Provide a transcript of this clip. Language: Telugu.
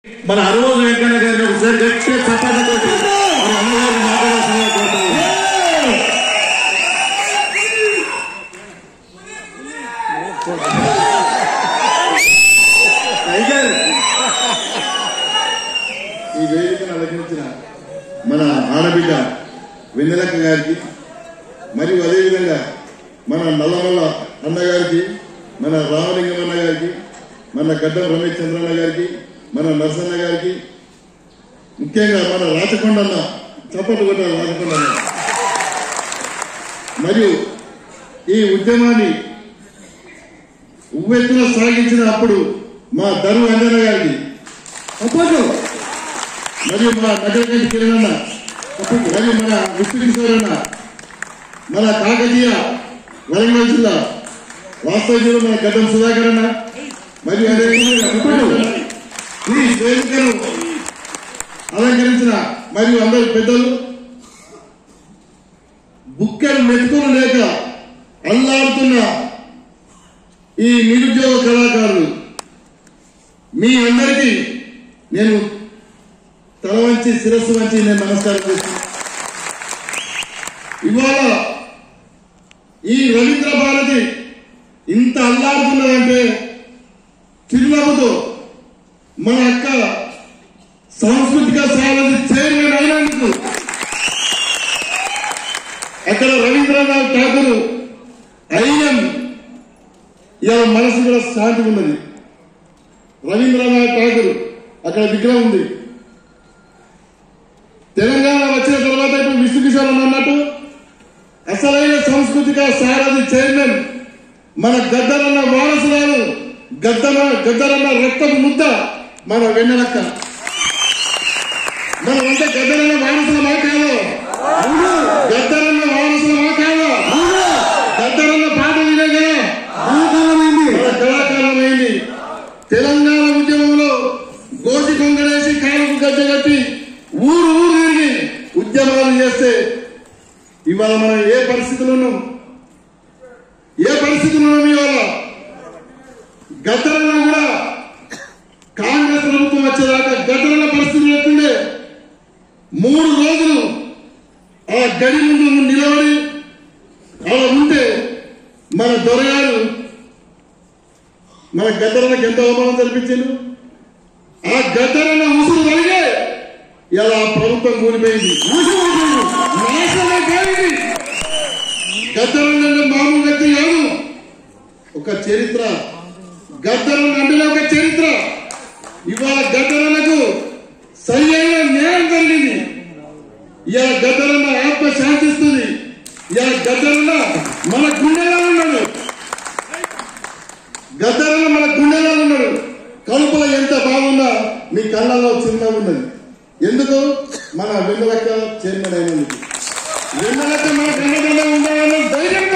మన అనుభవం వెంకన్న గారిని ఒకసారి గట్టిగా చప్పట్లతో మన అమ్మగారిని మాట్లాడాల్సిందిగా కోరుతున్నాను. ఈ వేదికను అలంకరించిన మన ఆడబిడ్డ వెన్నెలక్క గారికి మరియు అదేవిధంగా మన నల్లమల్ల అన్నగారికి, మన రామలింగం అన్న గారికి, మన గడ్డం రమేష్ చంద్రన్న గారికి, మన నరసన్న గారికి, ముఖ్యంగా మన రాచకొండ అన్న, చప్పట్లు కొట్టాలి రాచకొండ అన్న, మరియు ఈ ఉద్యమాన్ని ఉవ్వెత్తున సాగించిన అప్పుడు మా దరు అంజన గారికి అప్పట్లో, మరియు మా నగరగంటి కిరణ్ అన్న, మరియు మన విష్ణుకిషోర్ అన్న, మన కాకతీయ వరంగల్ జిల్లా వాస్తవ్యులు మన గడ్డం సుధాకర్ అన్న, మరియు అదేవిధంగా ఈ వేదికను అలంకరించిన మరియు అందరు పెద్దలు, బుక్కలు మెతుకులు లేక అల్లాడుతున్న ఈ నిరుద్యోగ కళాకారులు, మీ అందరికీ నేను తల వంచి శిరస్సు వంచి నేను నమస్కారం చేస్తున్నాను. ఇవాళ ఈ రవీంద్ర భారతి ఇంత అల్లాడుతున్నదంటే చిరునవ్వుతో మన అక్క సాంస్కృతిక సారథి చైర్మన్ అయినందుకు అక్కడ రవీంద్రనాథ్ ఠాకూర్ అయినం ఇలా మనసు కూడా శాంతి ఉన్నది. రవీంద్రనాథ్ ఠాకూర్ అక్కడ విగ్రహం ఉంది. తెలంగాణ వచ్చిన తర్వాత ఇప్పుడు విష్ణుకిషోర్ అన్నట్టు అసలైన సాంస్కృతిక సారథి చైర్మన్ మన గద్దరన్న వారసురాలు, గద్దరన్న రక్తపు ముద్ద మన వెన్నెలక్క. మనం అంటే గద్దరన్న వారసులమా కాదో? గద్దరన్న వారసులమా కాదో? గద్దరన్న పాట వినే కదా మన కళాకారమైంది. తెలంగాణ ఉద్యమంలో గోటి కొంగరేసి కాలకు గద్దెగట్టి ఊరు తిరిగి ఉద్యమాలు చేస్తే ఇవాళ మనం ఏ పరిస్థితులు ఉన్నాం? ఇవాళ గద్దరన్న కూడా కాంగ్రెస్ ప్రభుత్వం వచ్చేదాకా గద్దరన్న పరిస్థితులు లేకుండే 3 రోజులు ఆ గడి ముందు నిలబడి అలా ఉంటే మన దొరగారు మన గద్దరన్నకి ఎంత అవమానం కల్పించారు. ఆ గద్దరన్న ఉసురు కలిగే ఇలా ప్రభుత్వం కూలిపోయింది. గద్దరన్న మామూలు వ్యక్తి కాదు, ఒక చరిత్ర. గద్దరన్న అంటే ఒక చరిత్ర. ఇవాళ గద్దరన్నకు సరి అయిన న్యాయం జరిగింది. ఇవాళ గద్దరన్న ఆత్మ శాంతిస్తుంది. ఇవాళ గద్దరన్న మన గుండెలో ఉన్నాడు. గద్దరన్న మన గుండెలో ఉన్నాడు. కడుపులో ఎంత బాగున్నా మీ కళ్ళలో చిన్నగా ఉన్నది. ఎందుకు? మన వెన్నెలక్క చైర్మన్ అయినందుకు. వెన్నెలక్క మన కళ్ళలో ఉండాలన్న ధైర్యం